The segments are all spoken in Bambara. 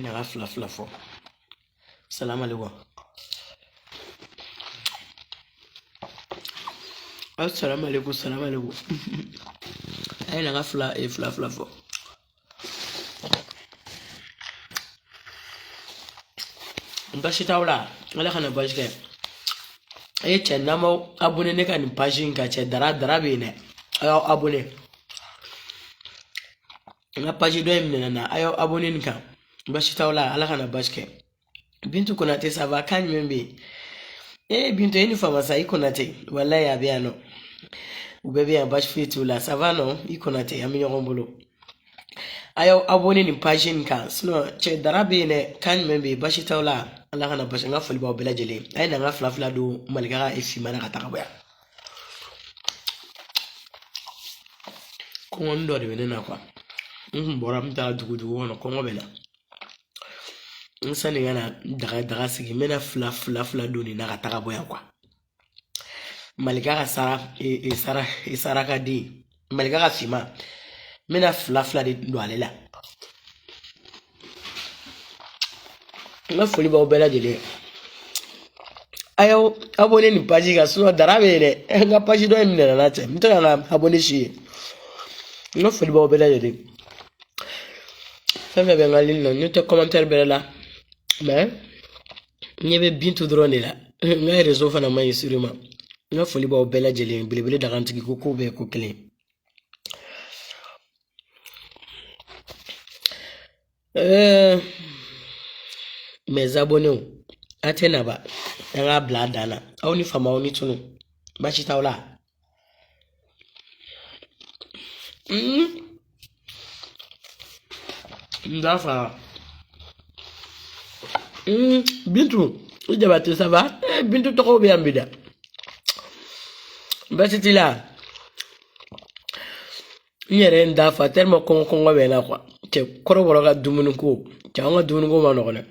nga fla fo salam alaikum assalamu alaikum salam alaikum ay nga fla fo mbashi tawla ala kana bashke ay che namo abone ne kan page ka che dara be ne ayo abone nga page do emne na ayo abone nka mbashi tawla ala kana bashke bintu konate ça va kan membe bintu yeni fama sa ikonate wallahi ya biano ubebe ya bash fitu la ça va non ikonate ami yombolo ayo abone ni page nka sino che darabe ne kan membe bashi tawla ala kana bash nga fuli ba bela jele ay na nga fla do malgara e fi mana kataka boya ko ndo de benena kwa bora mta dugu wono ko ngobela nsani ngana daga sigi mena fla do ni na kataka boya kwa malgara sara e sara ka di malgara fima mena fla de do alela nga fuli ba bela jele ayo abone ni page ga so darabe ne nga page do emne na te mtana na abone shi nga fuli ba bela jele femme be ngalin no nyote commentaire bela la mais nyebe bintu drone la nga réseau fana may sûrement nga fuli ba bela jele bilibili daga ntiki ko be ko clé mes abonnés atena ba nga bladana awni fama awni tunu bachi tawla ndafa bintu ujabate ça va bintu toko be ambida bachi tila nyere ndafa tellement kongo be na kwa te koroboro ga dumunu ko nga dumunu ko ma no ne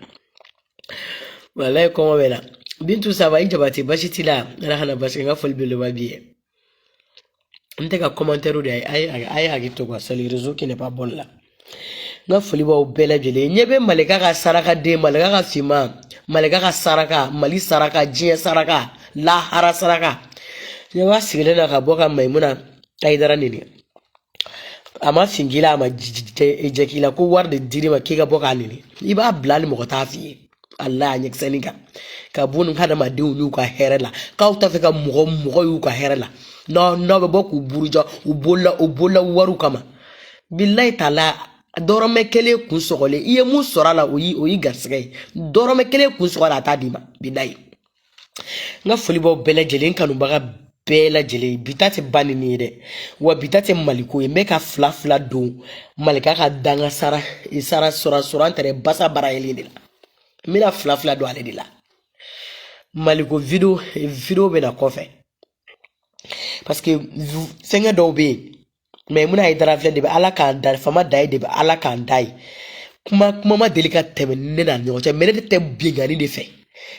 wallahi ko wala bintu saba ijabati bashi tila rahana bashi nga fol bele babiye nteka commentaire de ay agito kwa sali réseau qui n'est pas bon là nga foli ba bele jele nyebe maleka ka saraka de maleka ka fima maleka ka saraka mali saraka jiya saraka la hara saraka nyeba sigile na ka boka maimuna aidara nini ama fingila ama ejekila ko warde dirima kika boka nini iba blali mo ta fi Allah nyek seninga ka bunu hada ma de unu ka herela ka uta fe ka mugo yu ka herela no be boku buruja ubola waru kama billahi taala doro mekele kun sogole iye mu sorala oyi garsege doro mekele kun sogola ta dima billahi nga foli bo bele jelen kanu baga bela jele bitate banini de wa bitate maliko e meka fla do malika ka danga sara isara sora antere basa bara elindila mina fla do ale dila maliko video be na kofe parce que senga do be mais muna idara fle de ala kan dar fama dai de ala kan dai kuma ma delika teme ne na nyo che mene te bingani de fe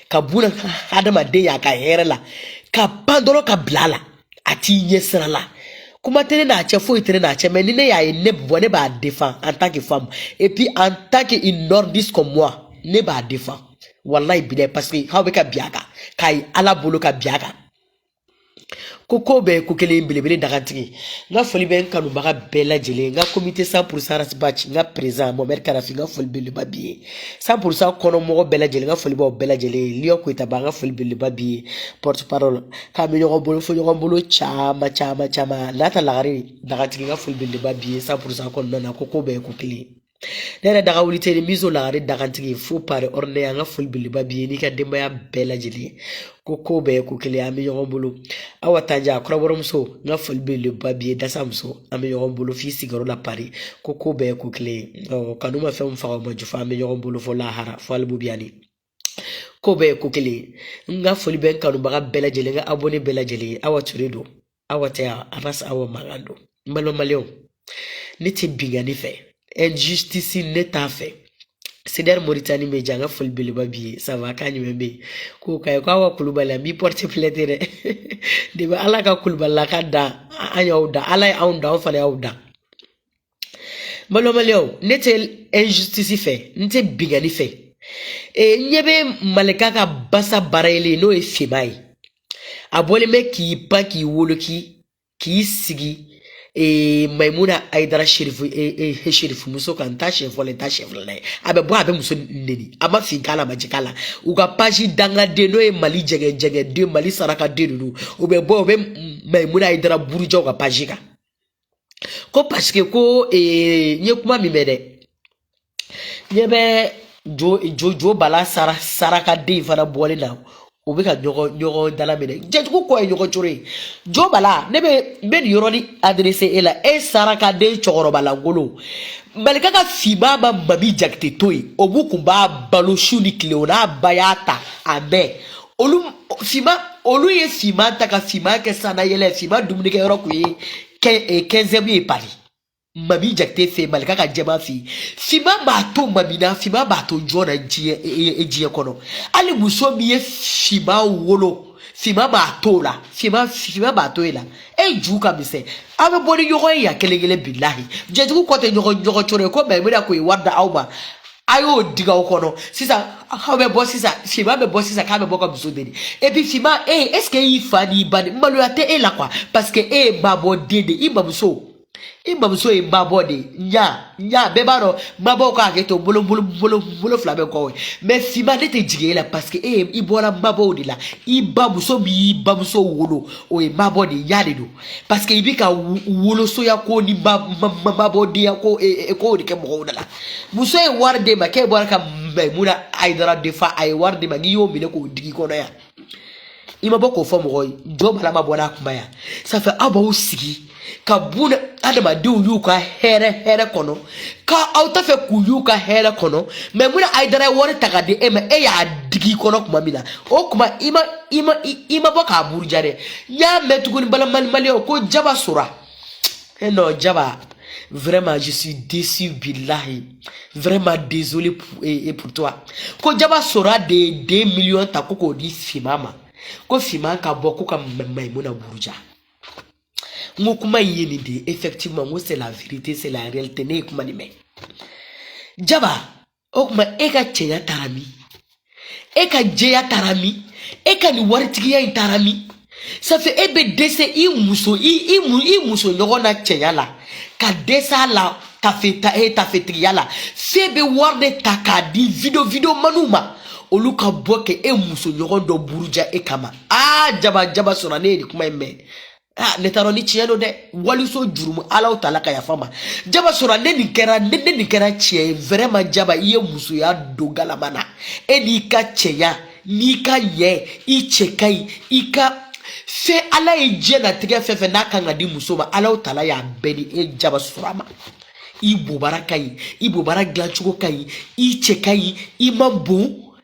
ka buna adama de ya ka herela ka pandoro ka blala ati nyesra la kuma tene na che fo itere na che menine ya ne bone ba défend en tant que femme et puis en tant que une nordiste comme moi ne ba défend wallahi bidé parce que how be ka biaka kai ala bolo ka biaka koko be ko kele mbelebele dagantigi nga foli ben kanu baga bela jele nga comité 100% rasbach nga président Mohamed Karafi nga foli bele babiye 100% kono mo bela jele nga foli bo bela jele liyo ko ita nga foli bele babiye porte parole ka mi yogo bolo fo yogo bolo chama lata lagari dagantigi nga foli bele babiye 100% kono na koko be ko kele nena daga wulite ni mizo lagari dagantigi fo pare orne nga foli bele babiye ni ka demba ya bela jele koko be ko kele ami yogo bolo awatanja akoraboromuso nga folbe le babier dasamso ami yombolo fi sigaro la Paris koko be ko kle kanuma fem fa ma jufa ami yombolo fo la hara fo albubiani ko be ko kle nga folbe kanu baga bela jele nga abonné bela jele awaturedo awata aras awa magando mbalo malio niti bingani fe injustice neta fe Sider Mauritanie me janga fol bele babiye ça va kanyi membe ko kay ko wa kulubala mi porte plainte de ba ala ka kulubala ka da anya uda ala ya unda fa ya uda Malo malio, n'était injustice fait, n'était bigani fait. Et nyebe malekaka basa barele no e fimai. Abole me ki pa ki wolo ki sigi e Maimuna Aidara Sherifu Sherifu muso kan ta chef le ta chef le abe bo abe muso neni ama finkala majikala uga paji danga de no e Mali jege de Mali saraka de no ube bo be Maimuna Aidara buruja uga pajika ko parce que ko nye kuma mi mede nyebe jo bala saraka de fara bole na obe ka nyogo dala mene jetuko ko nyogo chore jo bala nebe ben yoroni adresse ela e saraka de choro bala ngolo malika ka fiba ba babi jakte toy obu kumba balo shuni kleona bayata abe olu fima olu ye fima taka fima ke sana yele fima dumuni ke yoro ku ye 15e bi pali mami jakte fe malika ka jema fi fima bato mamina fima bato jona jie kono ali muso mi ye fima wolo fima bato la fima bato ela e juka mise abe boni yogo ya kelegele billahi jeju ko te yogo chore ko be mira ko warda awba ayo diga kono sisa abe bo sisa fima be bo sisa ka be bo ko biso deni et puis fima est-ce que il fani bani malu ate ela quoi parce que babo dede ibamuso so e babode nya bebaro mabo ka ke to bolo flabe ko mais fima de te jigela parce que ibora babode la ibabuso wolo o e babode yade do parce que ibika wolo so ya ko ni babode ya ko ko de ke mo la muso e warde ma ke bora ka Maimuna Aidara defa ay warde ma gi yo mi ne ko digi ko no ya ima boko fo mo koy job la ma bona kumaya ça fait abo sigi ka buna adama de yuka here kono ka auta fe ku yuka here kono Maimuna Aidara wori takade ya digi kono kuma mina o kuma ima boka burjare ya metukuni bala mali ko jaba sura non jaba vraiment je suis déçu billahi vraiment désolé pour toi ko jaba sura de 2 millions ta ko di fimama ko fima ka boko ka Maimuna buruja ngo kuma yeni de effectivement ngo c'est la vérité c'est la réalité ne kuma ni me jaba o kuma eka chenya tarami eka jeya tarami eka ni wartigi ya tarami ça fait ebe dese i muso nyogona chenya la ka desa la tafeta tafetri la febe warde takadi video manuma oluka boke muso nyogondo buruja kama jaba sona ne kuma emme netaroni chieno de waliso jurumu ala utalaka ya fama jaba sona ne ni kera chie vraiment jaba iye muso ya dogala mana ni ka cheya ni ka ye ichekai ika fe ala ejena tege fefe na kanga di muso ma ala utala ya beni jaba surama ibo bara glanchugo kai ichekai imambu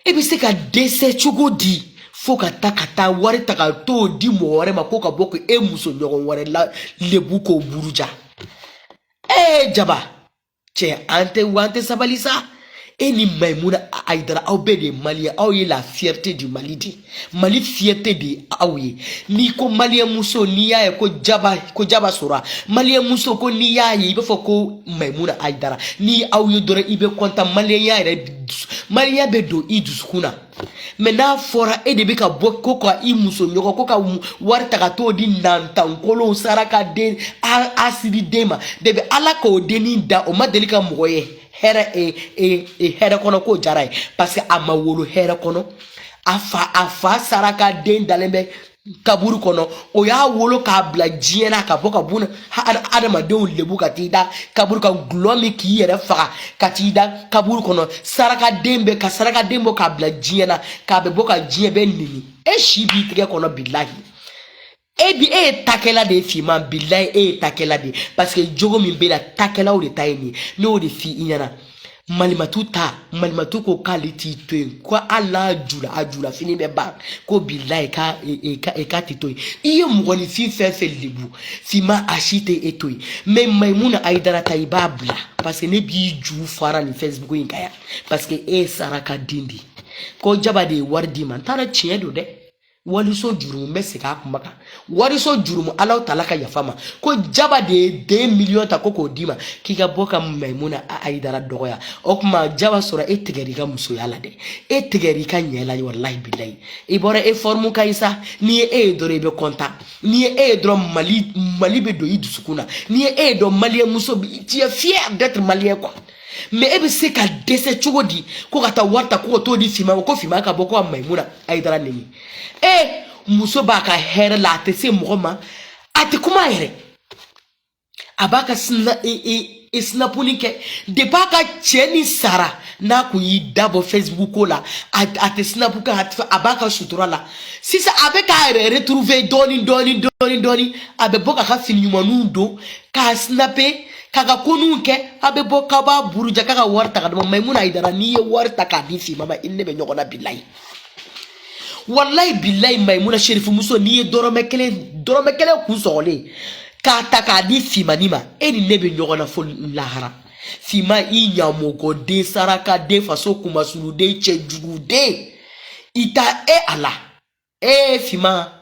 ebi se ka dese chugo di foka takata wari takato di mo wari makoka boko muso nyogo wari la lebuko buruja jaba che ante wante sabalisa ni Maimuna Aidara au bede Mali au ye la fierté du Mali di Mali fierté di au ye ni ko Mali muso ni ya ko jaba sura Mali muso ko ni ya ye be foko Maimuna Aidara ni au ye dore ibe konta Mali ya re Mali ya be do iduskuna mena fora de be ka boko ko muso nyoko ko ka warta ka to di nantankolo saraka de asiri dema debe ala ko deni da o madelika moye here here kono ko jaray parce que ama wolo here kono afa saraka den dalembe kaburu kono o ya wolo ka bla jiena ka boka buna adama de lebu katida kaburu ka glomi ki yere fa katida kaburu kono saraka dembe ka saraka dembo ka bla jiena ka be boka jiebe nini shibi tige kono billahi ebi takela de fima billahi takela de parce que jogo mi bela takela o de tayni no de fi inyana malimatu ko kaliti to ko ala ajula fini be ba ko billahi ka titoy iye mugoni fi fe libu fima ashite etoy mais Maimuna Aidara taibabla parce que ne bi ju fara ni Facebook inkaya parce que saraka dindi ko jaba de wardi man tara chiedo de waliso jurumu be se ka kumaka waliso jurumu alaw talaka yafama ko jaba de 2 millions ta koko dima kika boka Maimuna Aidara dogoya okuma jaba sura etigeri ka muso yala de etigeri ka nyela wallahi billahi ibora e formu kaisa ni e dore be konta ni e dro mali be do idusukuna ni e do malien muso tu es fier d'être malien quoi mais ebe se ka dese chugodi ko kata warta ko to di fima ko fima ka boko Maimuna Aidara nini muso baka here la te se moma ati kuma here abaka snapunike de baka cheni sara na ku yi dabo Facebook la ati snapuka abaka sutura la sisa abeka retrouver doni abe boka ka fini manundo ka snape kaka konunke abe boka ba buruja kaka warta ka Maimuna Aidara ni warta ka difi mama inne be nyogona billahi wallahi billahi Maimuna Sherifu muso ni dorome kele ku sogole ka taka di fima nima eni nebe nyogona fo lahara fima I nyamogo de saraka de faso kuma sulu de chejugu de ita ala fima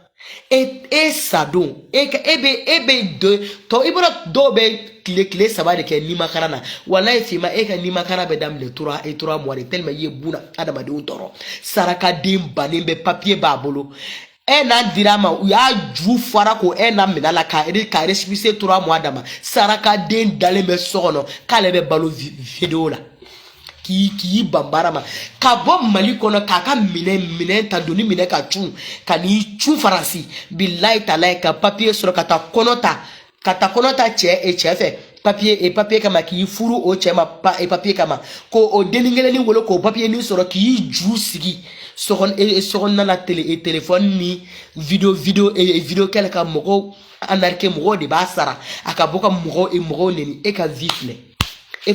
sadon ebe de to ibora do be kle saba de ke nima karana wallahi fima ka nima kara be dam le 3 mois de tellement yebuna adama de untoro saraka de banembe papier babolo na dirama u ya ju fara ko na minala ka respecter 3 mois dama saraka de dalembe sono kale be balo video la ki bambarama ka bo mali kono kaka mine ta doni mine ka chu kani chu farasi billahi taala ka papier sur kata konota che papier kama ki furu o che ma papier kama ko o deningele ni wolo ko papier ni soro ki ju sigi soron na la téléphone ni video kele ka mogo anarke mogo de basara akaboka mogo neni ka vifle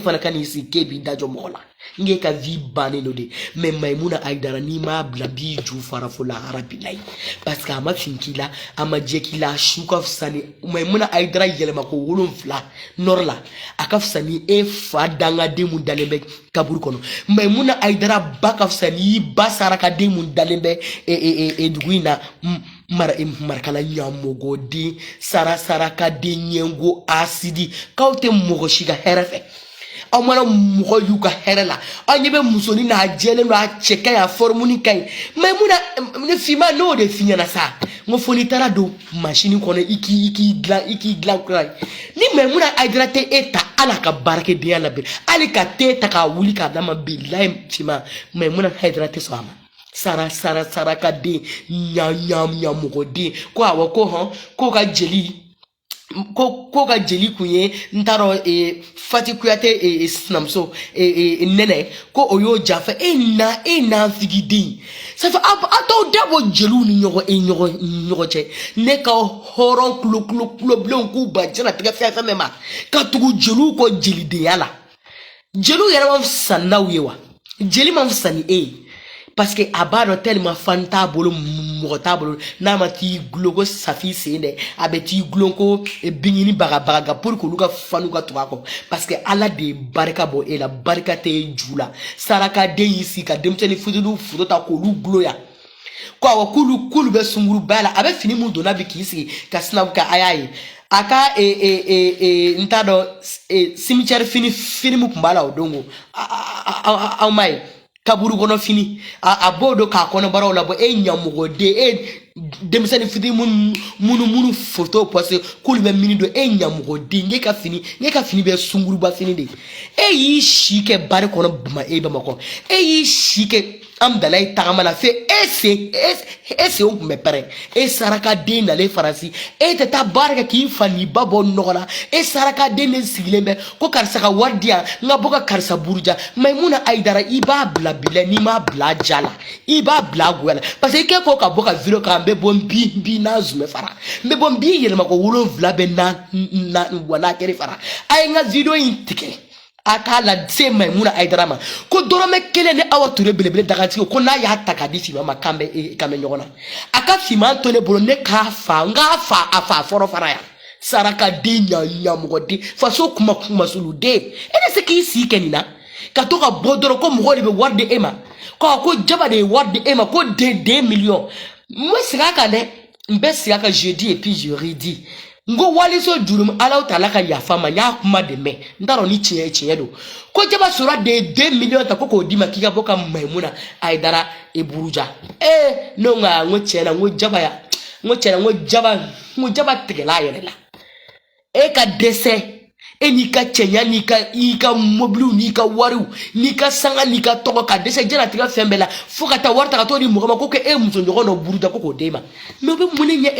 fana kan isi kebi dajo mola nge ka vi bane no de mais Maimuna Aidara ni ma blabi ju farafola arabilai parce que ama finkila ama jekila shuka fsani Maimuna Aidara yelema ko wolonfla norla akafsani fa danga de mun dalembe kaburu kono Maimuna Aidara baka fsani basara ka de mun dalembe duguina markala nyamogo di sara ka de nyengo asidi kaute mogo shiga herefe amana mugo yuka herela anyebe musoni na jele no acheka ya formuni kai Maimuna ne fima no de finya na sa ngo foni tara do machine kono iki gla krai ni Maimuna Aidara te eta ala ka barke de ala be ali ka te ta ka wuli ka dama billahi fima Maimuna Aidara te so ama sara ka de nya mugo de ko awo ko ka jeli ko ka jeli kunye ntaro Fati Kuyate snamso nene ko oyo jafa na figidi ça fait ato dabo jelu ni nyogo che ne ka horon klo blon ku ba jana tiga fa mema ka tugu jelu ko jeli de yala jelu yara ma sanna wewa jeli ma sani parce que abado tellement fanta bolo mota bolo na mati glogo safi sene abeti glonko bingini baga pour que luka fanuka tuako parce que ala de barika bo la barika te jula saraka de ici ka demteni fudu ta ko lu gloya kwa wakulu be sunguru bala abe fini mu dona bi kisi ka snap ka ayayi aka ntado cimetière fini mu kumbala odongo au mai kaburu kono fini abodo ka kono baro la bo nyamugo de demisani fidi munu photo parce kulbe minido nyamugo de ngeka fini be sunguru ba fini de yi shike bare kono buma ba mako yi shike am dalay tagama la fe ese on me pare saraka de na le farasi te ta baraka ki fani babo nogola saraka de ne sigilembe ko karsa ka wardia ngaboka karsa burja Maimuna Aidara iba bla bile ni ma bla jala iba bla gwela parce que ko ka boka video ka mbe bombi na zume fara mbe bombi yele mako wulo vla be na wana kere fara ay nga video intike akala se Maimuna Aidara ma ko dorome kele ne awa ture belebele dagati ko na ya takadi fima makambe kame nyona aka fima to ne bolo ne ka fa nga fa afa foro faraya saraka de nyamugodi faso kuma sulu de ene se ki si kenina ka to ka bodoro ko mo be warde ema ko jaba de warde ema ko de 2 millions moi sira ka de mbe sira ka jeudi et puis je redis ngo waliso jurum ala ta la ka ya fama nya kuma de me ndaro ni chie do ko jaba sura de 2 millions ta koko di makika boka maimuna aidara e buruja no nga ngo chena ngo jaba ya ngo chena ngo jaba tegela yele la ka dese nika chenya nika moblu nika waru nika sanga nika toko ka dese jera tiga fembela fokata warta ka to di mugama ko ke muso nyogo no buruda ko dema no be munenya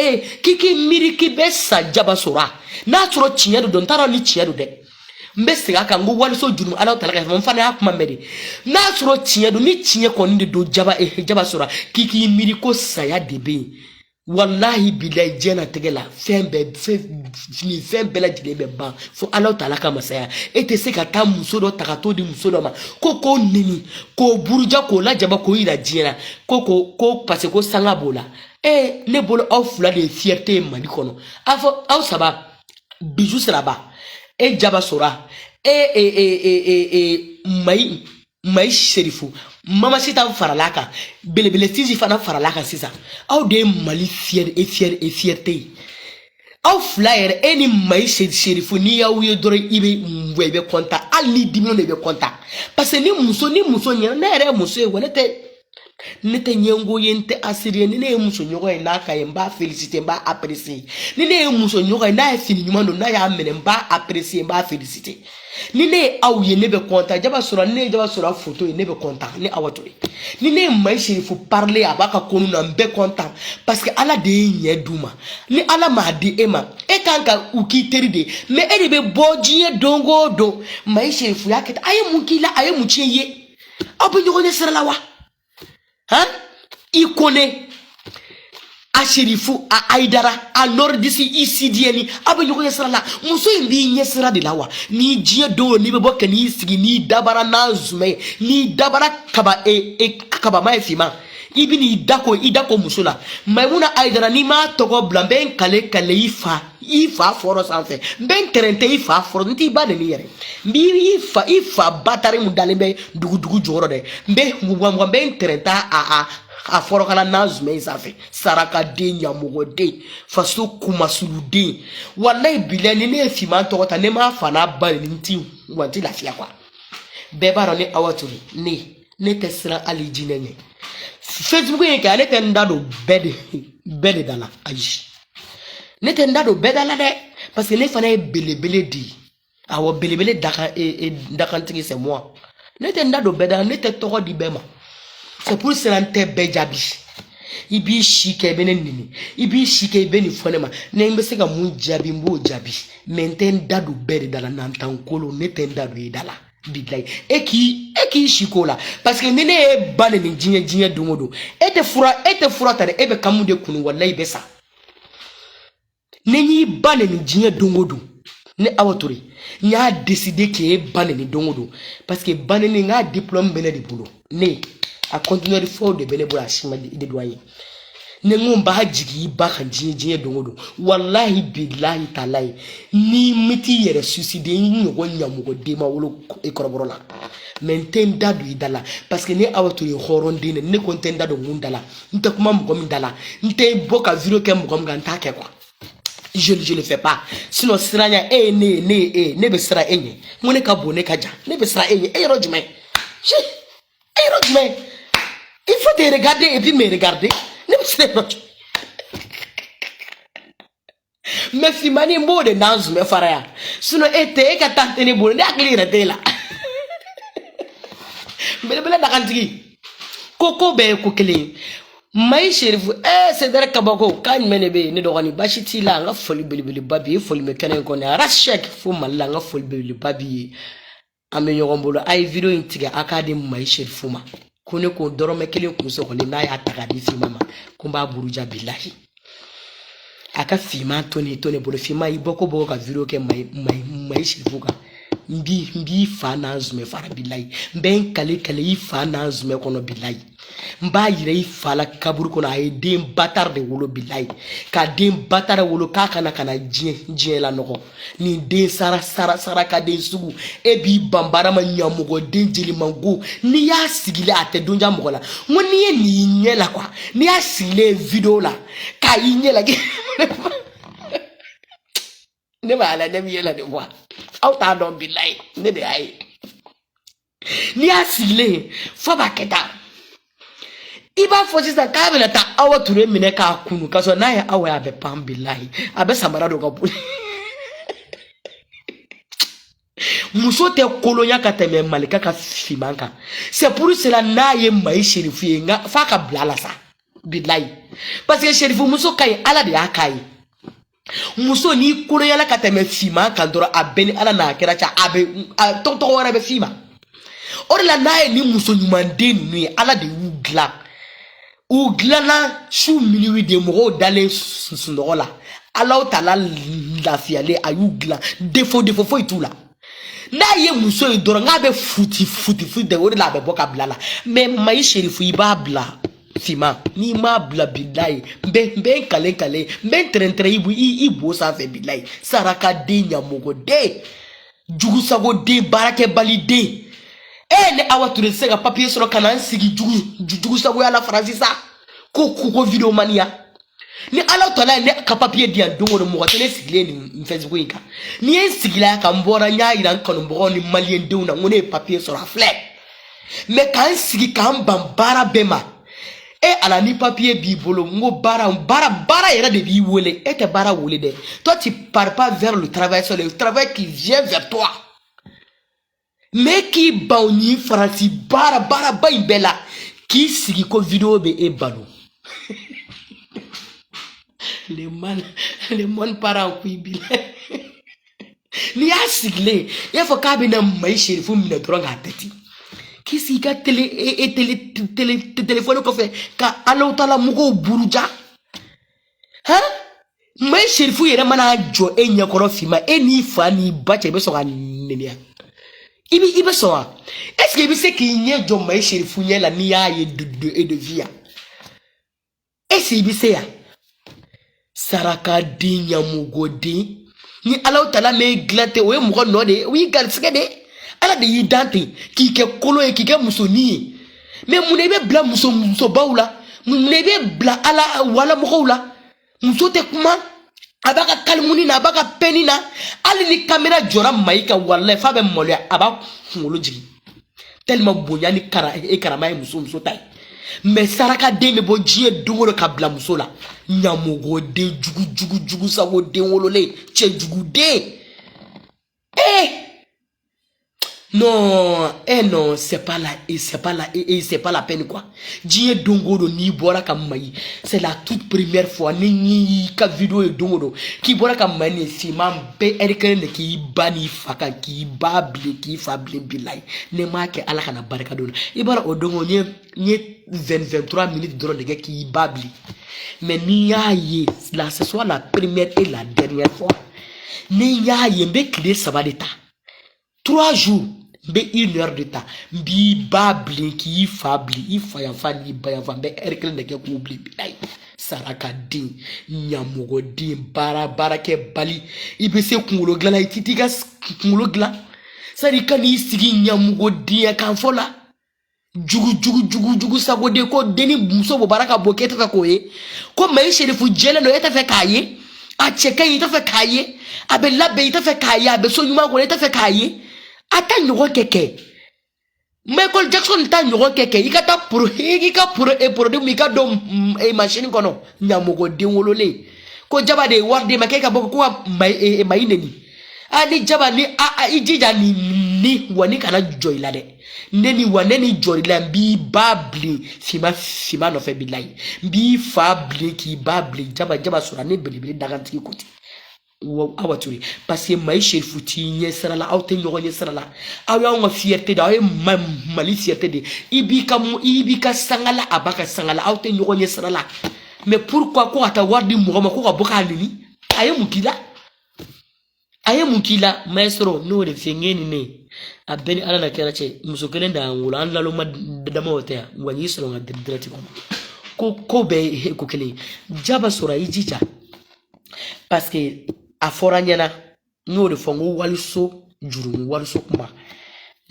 kiki miriki besa jaba sura na tro chinya do don tara ni chinya do de mbese aka ngo wali so junu ala talaka fa mfana akuma mede na tro chinya do ni chinya ko ndi do jaba sura kiki miriko saya debe wallahi bilay jena tegela fembe la jilebe ba fo ala talaka masaya ete se ka ta muso do takato di muso do ma koko nini ko buruja ko la jaba ko ira jena ko parce ko sanga bola ne bolo of la de fierté mani kono afo aw saba bijou sraba jaba sora mai sherifu mama sita faralaka belebele tizi fana faralaka sisa aw de mali fierté aw flyer eni mai sherifu ni ya uye dore ibe mwebe konta ali dimino nebe konta parce que ni muso nya na ere muso e nete nyengo yente asirie ni ne muso nyogo na ka mba féliciter mba apprécier ni ne muso nyogo na fini nyumando na ya mene mba apprécier mba féliciter ni ne aw ye nebe konta jaba sura photo ye nebe konta ni awato ni ne mai sherifu parler abaka konu na mbe konta parce que ala de nye duma ni ala ma di ema kanka uki teride mais ede be bojiye dongo do mai sherifu yaketa aye mukila aye muchiye abu nyogo ne sera wa ikone a sherifu a aidara a nordisi isidieni abe nyoko yesra la muso indi nyesra de lawa ni jie do ni bebo ke ni sigi ni dabara na zume ni dabara kaba kaba mai fima ibi ni idako musula maimuna aidara ni ma togo blamben kale ifa foro sanfe ben terente ifa foro nti ba de ni yere mbi ifa batari mu dalembe dugu joro de mbe mugwa ben terenta a foro kala nazume sanfe saraka de nyamugo de faso kumasulu de wallahi bilani ne fima to ta ne ma fana ba nti wanti lafia kwa beba ni awaturi ne tesra ali jinene Facebook yake alete ndado bede dala ayi nete ndado bedala de parce que ne fana belebele di awo belebele daka ntigi c'est moi nete ndado bedala nete toko di bema c'est pour cela nte bejabi ibi shike benen nini ibi shike beni fonema ne mbese ka mun jabi mbo jabi menten ndado bede dala nantankolo nete ndado dala biglay eki shikola parce que nene bane ni jinye dungodo ete fura tare ebe kamude kunu wallahi besa neni bane ni jinye dungodo ne awatori nya décider que bane ni dungodo parce que bane ni nga diplôme bene di boulot ne a continuer de faire de bene boula chima de doyen ne ngomba hajigi ba kan jinye dungodo wallahi billahi talai ni miti yere suicide ni ngo nyamugo de ma wolo e koroborola mentenda do idala parce que ne awato ye horonde ne kontenda do ngundala nte kuma mugom ndala nte boka viro ke mugom ganta ke kwa je le fais pas sinon siranya ne be sira enye ngone ka bone ka ja ne be sira enye rojme il faut te regarder et puis me regarder ne be sira rojme me fimani mbo de nanzu me faraya sinon ete ka tante ne bone akli retela bele nakantigi koko be ko kele mai sherifu c'est dara kabako kan menebe ne dogani bashiti la nga foli bele babi foli me kanen ko ne rashek fu malla nga foli bele babi ame yogombolo ay video intiga akade mai sherifu ma kone ko dorome kele ko so ko na ya takadi fi mama kumba buruja billahi aka fima toni bolo fima iboko boko ka video ke mai sherifu ka mbi fa na zume fara billahi ben kale i fa na zume kono billahi mba yire i fa la kaburu kono ay den batar de wolo billahi ka den batar wolo ka kana jien la noko ni den sara ka den sugu e bi bambara ma nyamugo den jeli mango ni ya sigile ate donja mogola ngoni ye ni nyela kwa ni ya sigile video la ka nyela ke ne ba la dem yela de wa auta don billahi ne de ay ni ya sigile fo ba keta iba fo sisa ka bela ta awa ture mine ka kunu kaso na ya awa abe pam billahi abe samara do ka muso te kolonya ka teme malika ka fimanka c'est pour cela na ye mai sherifu nga fa ka blala sa billahi parce que sherifu muso kai ala de akai muso ni kolonya la ka teme fimanka ndoro abeni ala na kera cha abe tonto wara be fima orla na ye ni muso nyumande ni ala de ugla na shu miliwi de mo dalen sundola ala tala la fiale ayugla defo fo itula na ye muso idoro nga be futi de wori la be boka blala me mai sherifu ibabla fima ni ma bla billahi be kale be trentre ibu sa fe billahi saraka de nyamugo de jugu sago de barake balide ne awa ture sega papier soro kana sigi jugu sago ya la francisa ko video mania ni ala tola ne ka papier dia dongo mo tele sigile ni Facebook inka ni en sigila ka mbora nya ira kan mbo ni malien de una ngone papier soro flag me kan sigi kan bambara bema ala ni papier bi bolo ngo bara era de bi wolé te bara wolé de toi tu pars pas vers le travail, c'est le travail qui vient vers toi. Mais qui bauni franci bara bella qui sigi ko vidéo be e balo les man parents qui bi ni asigle il faut ka bi na mai sherifu mi na droga tati qui siga téléphone ko fe ka Allah taala mugo buruja mai sherifu yere mana jo enya koro fima eni fa ni bache be so ga nenia ibi so est-ce que ibi se ki nye jo mai sherifu nye la ni ya ye de via est-ce ibi se ya saraka dinya mugodi ni Allah taala me glate we mugo no de wi gal skede ala de yidante ki ke kolo e ki ke musoni me munebe bla muso baula munebe bla ala wala mugoula muso te kuma abaka kalmuni na abaka penina ali ni kamera jora maika wallahi fa be molya aba ngolo jigi tellement bonya ni karama muso tay mais saraka de me bo jie dungolo ka bla muso la nyamogo de jugu sawo de wolole che jugu de non, non, c'est pas la peine quoi. Jie dongoro ni bora kamai. C'est la toute première fois ni ka vidéo dongoro ki bora kamai si mam be erikene ki bani faka ki babli ki fabli bilai. Ne ma ke ala kana baraka dona. Ibara odongo ni 23 minutes drone de ki babli. Mais ni yaye là ce soit la première et la dernière fois. Ni yaye be clé ça va d'état. 3 jours be 1 heure de temps bi babli ki fabli ifaya fani baya fambe erkel de ke ko obli ay saraka din nyamugo din bara ke bali ibe se kungulo gla ititika kungulo gla sari kani sigi nyamugo din kan fola jugu sago de ko deni muso bo baraka bokete ta ko e ko mai sherifu jele no eta fe kaye a cheka ita fe kaye abe labe ita fe kaye abe so nyuma ko ita fe kaye ata nyoro keke Michael Jackson ta nyoro keke ikata pro e produit mi ka do e machine kono nyamugo de wolole ko jaba de warde makeka boko ko mai neni ani jaba ni ijija ni wani kana joyla de neni waneni joyla bi babli fima no fe bilai bi fabli ki babli jaba sura ne bilibili daganti kuti awaturi parce que mai sherifu ti nye sarala auto nyogo nye sarala awa nga fierté da mali fierté de ibika sangala abaka sangala auto nyogo nye sarala mais pourquoi ko ata wardi mo ko boka nini aye aye mukila maestro no de fengeni ne abeni ala na kera che musokele nda ngula an lalo ma dama hotea wanyi soro nga direct ko be ko kele jaba sura ijija parce que a foranyana no de fongo waliso juru waliso kuma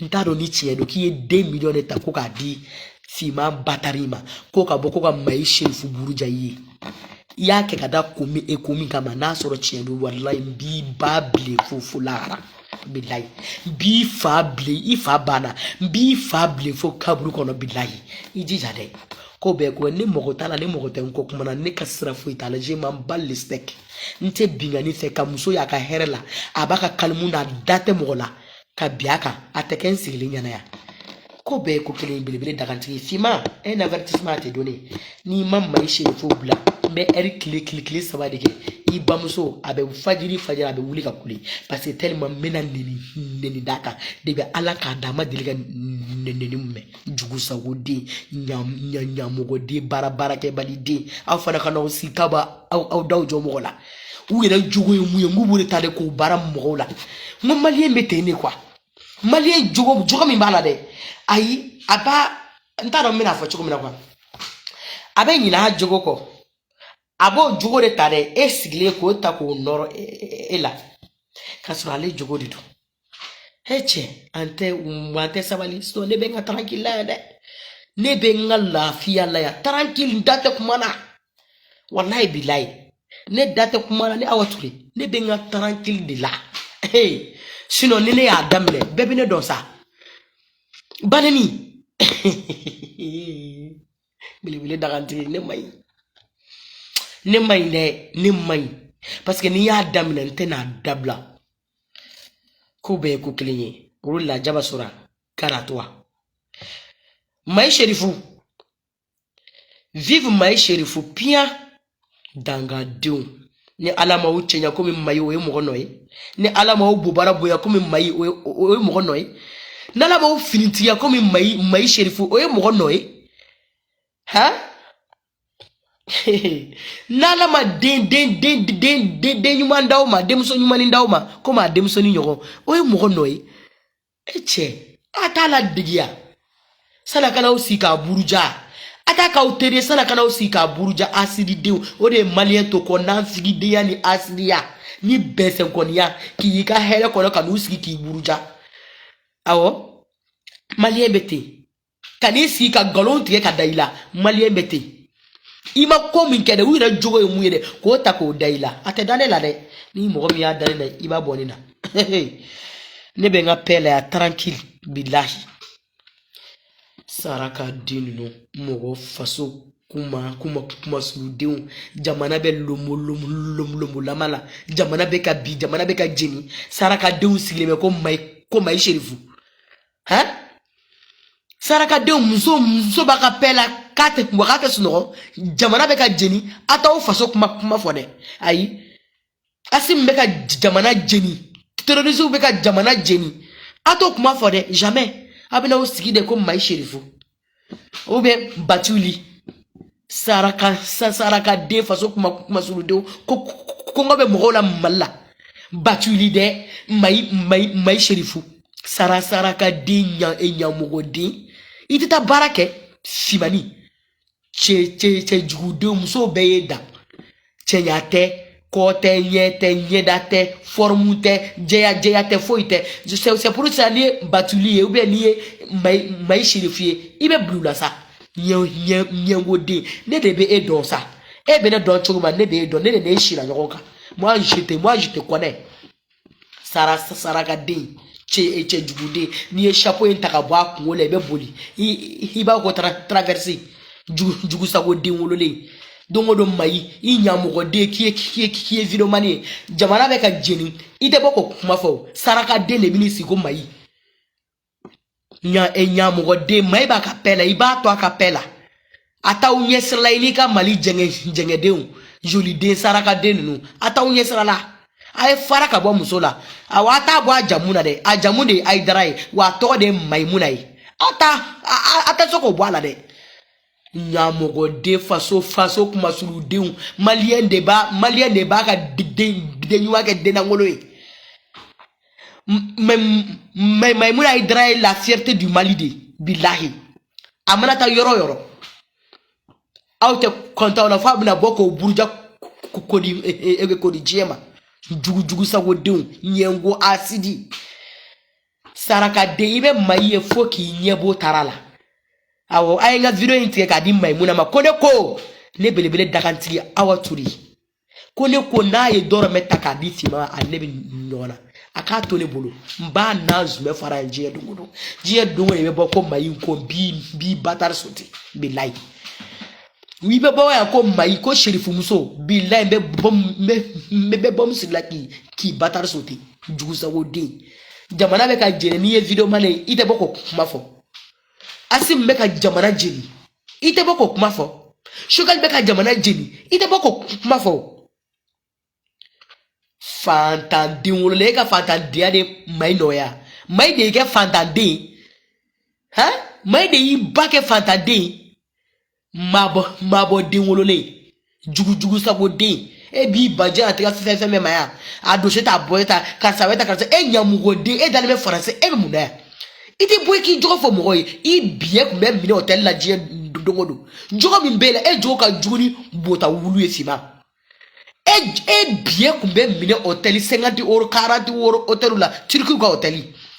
ntado ni tie do ki 2 millions ta ko ka di fima batarima ko ka boko ka maisha fu buruja yi yake kada komi kama na soro tie do wallahi bi bable fu lara billahi bi fable ifa bana bi fable fo kabru kono billahi ijija de ko be ko ne mogotala ne mogoten ko kuma na ne kasra fu itala je man ballistek nte bingani fe kamuso ya ka herela abaka kalmuna date mogola ka biaka ateken sigilinya na ya ko be ko kele bilibili daganti fima un avertissement te donné ni mamma ishe fo bla be er clic sabade ke ibamuso abe fajiri abe wuli ka kuli parce que tellement mena neni daka de be ala ka dama diliga neni mume jugu sawodi nyamugo de bara ke balide afana kana osikaba au dawjo mogola u yere jugu mu ngubure tade ko bara mogola mo malien metene quoi malien jugo mi bala de ayi aba ntaro mina fo chuko mina kwa abe nyina jugo ko abo jugo de tare esigle ko ta ko noro ela kasura le jugo dido heche ante sabali sto ne benga tranquille de ne benga lafiya la ya tranquille date kumana wallahi billahi ne date kumana ne awaturi ne benga tranquille de la hey sinon ne ya damle bebe ne donsa banani bilibili daganti ne may parce que ni ya damle nte na dabla ko be ko klinye la jaba sura karatwa may sherifu vive may sherifu pia danga diu ni alama uchenya komi mayi mo gonoy ni alama o bubara boya komi mayi o mo gonoy nala ba finiti ya komi mayi sherifu o mo gonoy ha nala ma den nyuma ndawma demso nyuma ni ndawma koma demso ni nyogo o mo gonoy eche atala digia sala kana usika buruja ataka utere sana kana usika buruja asidi de o de malien to ko nan figi de ya ni asidia ni besen konia ki yika hele ko ka usiki ki buruja awo malien bete kanisi ka galon tie ka daila malien bete ima ko min kede wira jogo e muyede ko ta ko daila ate dane la de ni mo mi ya dane na iba bonina ne be nga pele ya tranquille billahi saraka dinu mogo faso kuma sudeu jamana be lomo lamala jamana be ka bi jamana be ka jeni saraka deu sileme ko mai sherifu ha saraka deu muso baka pela kate wakate suno jamana be ka jeni ata o faso kuma fone ayi asim be ka jamana jeni terrorisme be ka jamana jeni ato kuma fone jamais abina o sigi de ko mai sherifu oube batuli saraka de faso kuma suludo ko ngobe mogola malla batuli de mai sherifu saraka de nya mogodi itita barake fimani che jugude muso beyeda chenyate kote nyedate formute jeyate foite c'est pour ça ni batuli ou bien ni mai sherifié ibe blula sa nyengode ne debe e don ça e bene don chuma ne be don ne shira yoka moi je te connais saraka de che jugude ni chapeau intaka bwa ngole be boli iba ko traverser jugu sa go de wolole dongo do mai inyamugo de ki video mani jamana be ka jeni ite boko kuma fo saraka de le binisi go mai nyamugo de mai ba kapela iba to kapela ata unyesla ilika mali jenge de joli de saraka de nu ata unyesla la ay faraka bo musola awata bo ajamuna de ajamunde ay darai wa to de maimunai ata soko bwala de nyamogo de faso kuma sulu deun malien de ba ka de nyuwa ke de na ngolo e Maïmouna Hydra est la fierté du Mali de Billahi. Amanata yoro yoro. Aote konta ona fa bina boko burja kodi jema. Jugu sa wodun nyengo asidi. Saraka de ibe maye foki nyebo tarala. Awo ayenga video intie kadi Maïmouna ma kone ko ne belebele dakantili awaturi. Kone ko na ye doro meta kadi fima anebi nona. Aka tole bolo mba nazu me fara nje dungudo je dungo e be ko mayi ko bi batar soti billahi wi be bo ya ko mayi ko sherifu muso billahi be bom me be bom silaki ki batar soti jugu sa wodi jamana be ka jeni ni video mane ite boko mafo asim be ka jamana jeni ite boko mafo shogal be ka jamana jeni ite boko mafo Fantandin wole ka fantandia de mai noya mai de ke fantandin ha mai de yi ba ke fantandin mabo din wolole jugu sabo din e bi baje atra fe me maya adoshe ta boyeta kasaweta karse e nyamugo din e dalbe français e muna ite boy ki jogo fo mo i biye ko même mine hotel la die dongodo jogo mi mbele e jogo ka juguni bota wulu e sima e bien combien mine hôtel 50 € 40 € hôtel là turki ko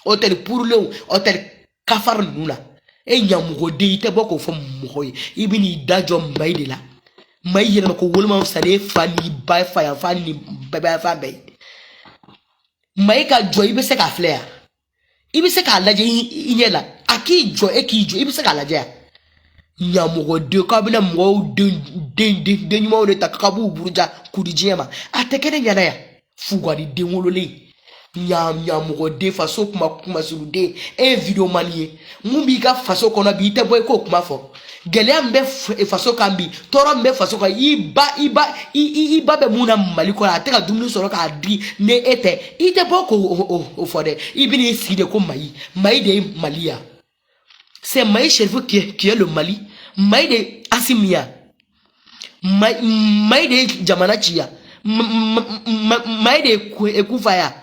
hôtel pour le hôtel kafar nula e nyamugo de ite boko fo moy ibini dajo mbay de la may yele ko wolma sale fani bay fa fani baba fa bay may ka joy be se ka flair ibi se ka laje inyela aki jo e ki jo ibi se ka laje nyamugo de ka bina mo de nyuma de takabu buruja kudijema atekene nyana ya fugwadi de wolole nyamugo de faso kuma sulude e video manie mumbi ka faso kona bi te boy ko kuma fo gele ambe faso kambi toro mbe faso ka iba be muna maliko ateka dumnu soro ka di ne ete ite boko o fode ibini side ko mai de malia. C'est Maï Cherfou qui est le Mali. Maï de Assimia. Maï de Jamanachia. Maï de Koufaya.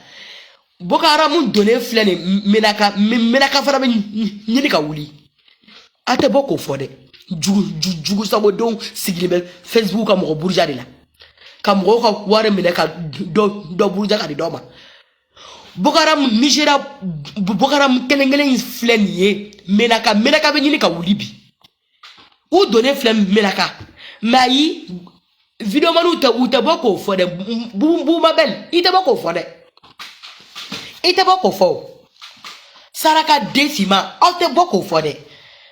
Bokara moun donné flène menaka fara nyenika wuli. Ate boko fode. Jugu sabo don sigilebe Facebook amoko burja de la. Kamoko ka ware menaka do burja ka di doma. Bokaram Nigeria bokaram kelengelen flenier menaka be nyini ka wulibi ou donner flem menaka mai video manu te boko fode bu mabel ite boko fode ite boko fo saraka defima o te boko fode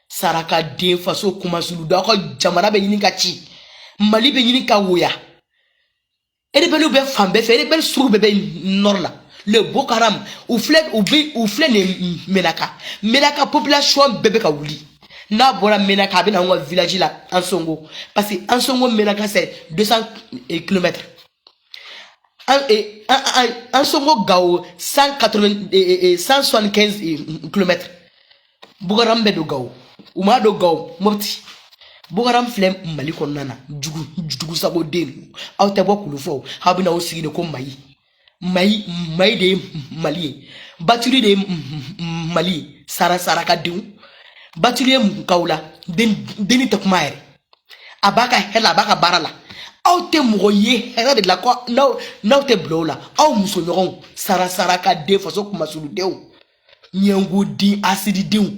saraka de faso kuma sulu da ko jamana be nyini ka chi mali be nyini ka woya ede belu be fambe fe ede bel suru be norla le Bokaram ou flène ne menaka population bébé ka wuli na bora menaka be na un village là en Songo parce que en Songo menaka c'est 200 km en Songo gao 175 km Bokaram be do gao uma do gao mopti Bokaram flem mali ko nana jugu sabo den awte bokulu fo habina o sigine ko Maï de Mali, batuli de Mali, Saraka diou, batuli Mkaula, Deni Tokmaere, Abaka Hela, Abaka Barala, Aute Mouroye, Hela de la quoi, no te blola, Au Moussonoron, Saraka de Faso Masulu deu, Nyango di Asidi diou.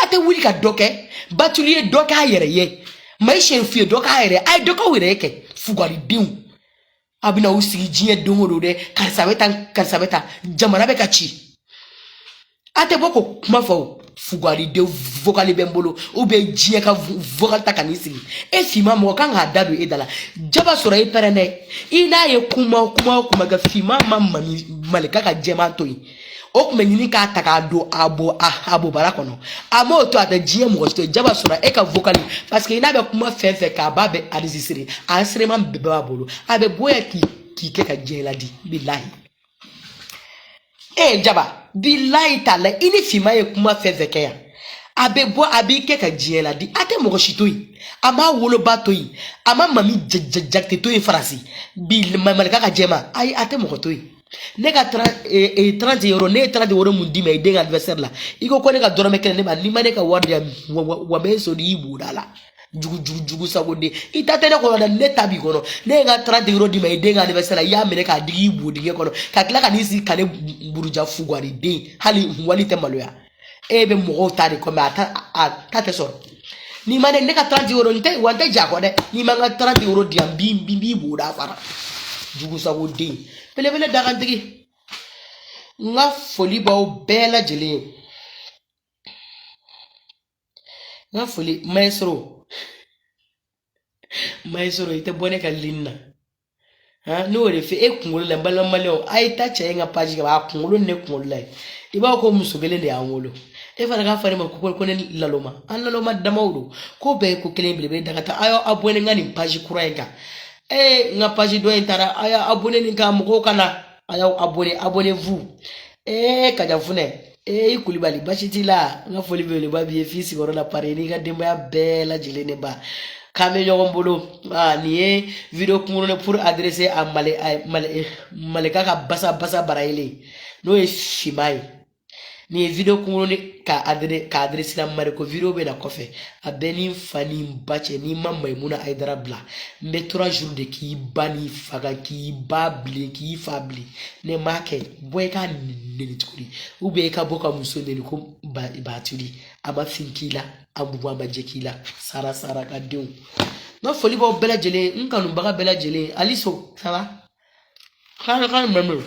Ate Wilika doke, batuli doka yere, Maï Fie doka yere, ay doka wireke, Fugari diou. Abina usigi jinye dongo de karsabeta jamana be kachi ate boko kuma fo fugari de vocal bembolo ou be jinye ka vocal takanisi e fima mo kan ha dadu edala jaba sura e perene ina ye kuma ga fima mamma malika ka jema toyi o kuma nyini ka taka do abo barakono amo to ate jinye mo sto jaba sura e ka vocal parce que ina be kuma fefe ka babe alizisiri asreman bebe babolo abe boya ki ke ka jela di billahi jaba billahi tala ini fima ye kuma fefe ke ya abe bo abi ke ka jela di ate mo shitoi ama wolo batoi ama mami jakte toi farasi bil malika ka jema ai ate mo toi ne ka 30 euro ne 30 euro mun di me den adversaire la iko ko ne ka dorome kele ne ba ni ma ne ka wari ya wa be so di buda la jugu sagode ita tene ko na ne tabi kono ne ga 30 euro di me den adversaire la ya me ne ka digi budi ge kono ka kila ka ni si kale buruja fugwari den hali wali te maloya e be mo ta de ko ma ta te so ni ma ne ka 30 euro nte wante jako de ni ma ga 30 euro di am bi buda fara jugu sagode pele darantigi nga foli baw bela jele nga foli maestro ite bone ka linna ha no re fe e kungolo la mbala maleo ai ta che nga paji ba kungolo ne kungolo la iba ko musogele de angolo e fara ga fare ma ko ne laloma an laloma damawdo ko be ko kelen bele daga ta ayo abone ngani paji kurayenga nga paji do intara aya abone ni ka mo kana aya abonnez-vous kaja fune ikulibali bashitila nga foli bele ba bi fisi woro la pareni ga demba ya bela jilene ba kame yogombolo ni video kumuno pour adresser à maleka ka basa baraile no e shimai ni video kumuno ka adresser na mareko video be na kofe abeni fani mbache ni mama imuna aidara bla me 3 jours de ki bani faga ki babli ki fabli ne make boy ka neni tukuri ube ka boka muso neni ko ba tuli ama finkila abuwa majekila sara ka dew no foli bo bela jele nkanu baga bela jele aliso ça va kan memro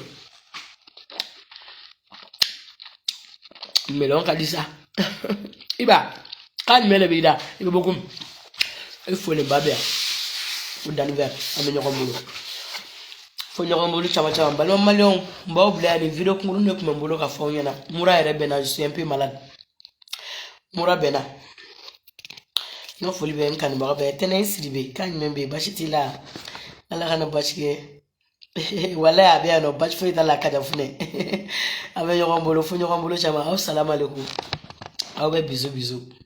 melon kadisa iba kan mele bida iba bokum il faut le babia ou d'anniversaire amenyo komolo fo nyogomolo chama balon malion mbaw bla ni video kungulu ne kuma mbolo ka fo nyana mura ere bena je suis un peu malade mura bena no foli be kan baga be tene siribe kan membe bashitila ala kana bashike wala abia no bash fo la kada fune amenyo komolo fo nyogomolo chama assalamu alaikum aw be bisous